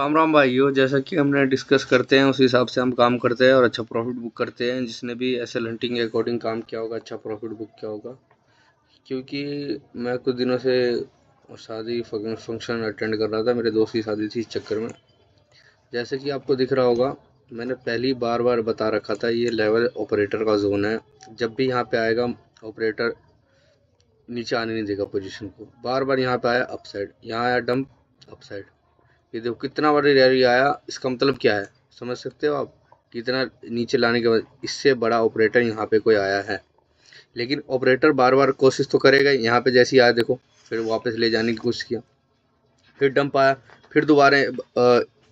राम राम भाइयों। जैसा कि हमने डिस्कस करते हैं उस हिसाब से हम काम करते हैं और अच्छा प्रॉफिट बुक करते हैं। जिसने भी एसएल हंटिंग के अकॉर्डिंग काम किया होगा अच्छा प्रॉफिट बुक किया होगा। क्योंकि मैं कुछ दिनों से शादी फंक्शन अटेंड कर रहा था, मेरे दोस्त की शादी थी, इस चक्कर में जैसे कि आपको दिख रहा होगा मैंने पहली बार बता रखा था, ये लेवल ऑपरेटर का जोन है। जब भी यहाँ पे आएगा ऑपरेटर नीचे आने नहीं देगा पोजीशन को। बार यहाँ पे आया अप साइड, यहाँ आया डंप अप साइड। ये देखो कितना बड़ा रैली आया। इसका मतलब क्या है समझ सकते हो आप? कितना नीचे लाने के बाद इससे बड़ा ऑपरेटर यहाँ पे कोई आया है। लेकिन ऑपरेटर बार कोशिश तो करेगा। यहाँ पे जैसे ही आया देखो, फिर वापस ले जाने की कोशिश किया, फिर डंप आया, फिर दोबारा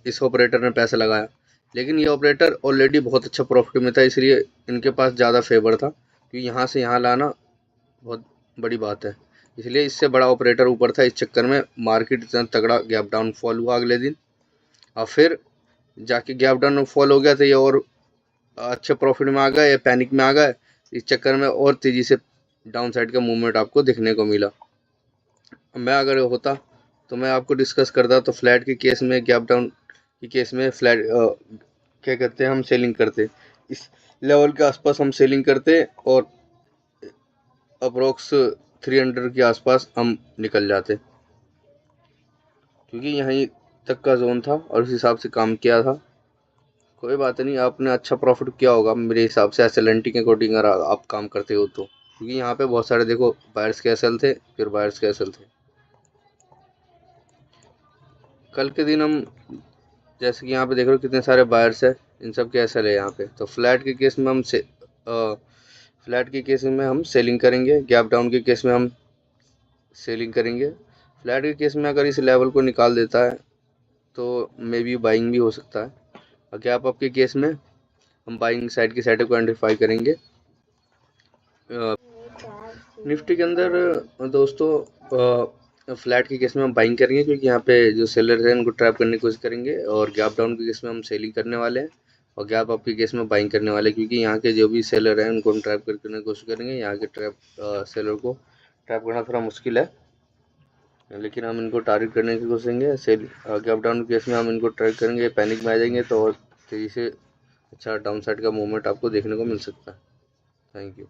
इस ऑपरेटर ने पैसा लगाया। लेकिन ये ऑपरेटर ऑलरेडी बहुत अच्छा प्रॉफिट में था, इसलिए इनके पास ज़्यादा फेवर था, क्योंकि यहाँ से यहाँ लाना बहुत बड़ी बात है। इसलिए इससे बड़ा ऑपरेटर ऊपर था। इस चक्कर में मार्केट इतना तगड़ा गैप डाउन फॉल हुआ अगले दिन, और फिर जाके गैप डाउन फॉल हो गया था ये, और अच्छे प्रॉफिट में आ गए या पैनिक में आ गए। इस चक्कर में और तेज़ी से डाउन साइड का मूवमेंट आपको देखने को मिला। मैं अगर होता तो मैं आपको डिस्कस करता, तो फ्लैट के केस में, गैप डाउन के केस में फ्लैट क्या कहते हैं, हम सेलिंग करते, इस लेवल के आसपास हम सेलिंग करते और अप्रोक्स 300 के आसपास हम निकल जाते, क्योंकि यहीं तक का जोन था और उस हिसाब से काम किया था। कोई बात नहीं, आपने अच्छा प्रॉफिट किया होगा मेरे हिसाब से एसएलएनटी के अकॉर्डिंग अगर आप काम करते हो तो, क्योंकि यहाँ पे बहुत सारे देखो बायर्स के एसएल थे, फिर बायर्स के एसएल थे। कल के दिन हम जैसे कि यहाँ पे देख रहे हो कितने सारे बायर्स है, इन सब के एसएल है यहाँ पे। तो फ्लैट के केस में हम फ्लैट के केस में हम सेलिंग करेंगे, गैप डाउन के केस में हम सेलिंग करेंगे। फ्लैट के केस में अगर इस लेवल को निकाल देता है तो मे बी बाइंग भी हो सकता है, और गैप अप के केस में हम बाइंग साइड की साइड को आइडेंटिफाई करेंगे। निफ्टी के अंदर दोस्तों फ्लैट के केस में हम बाइंग करेंगे, क्योंकि यहाँ पे जो सेलर हैं उनको ट्रैप करने की कोशिश करेंगे, और गैप डाउन के केस में हम सेलिंग करने वाले हैं, और गैप अप के केस में बाइंग करने वाले हैं, क्योंकि यहाँ के जो भी सेलर हैं उनको हम ट्रैप करने की कोशिश करेंगे। यहाँ के सेलर को ट्रैप करना थोड़ा मुश्किल है, लेकिन हम इनको टारगेट करने की कोशिश करेंगे। सेल गैप डाउन केस में हम इनको ट्रैक करेंगे, पैनिक में आ जाएंगे तो और तेज़ी से अच्छा डाउन साइड का मूवमेंट आपको देखने को मिल सकता है। Thank you.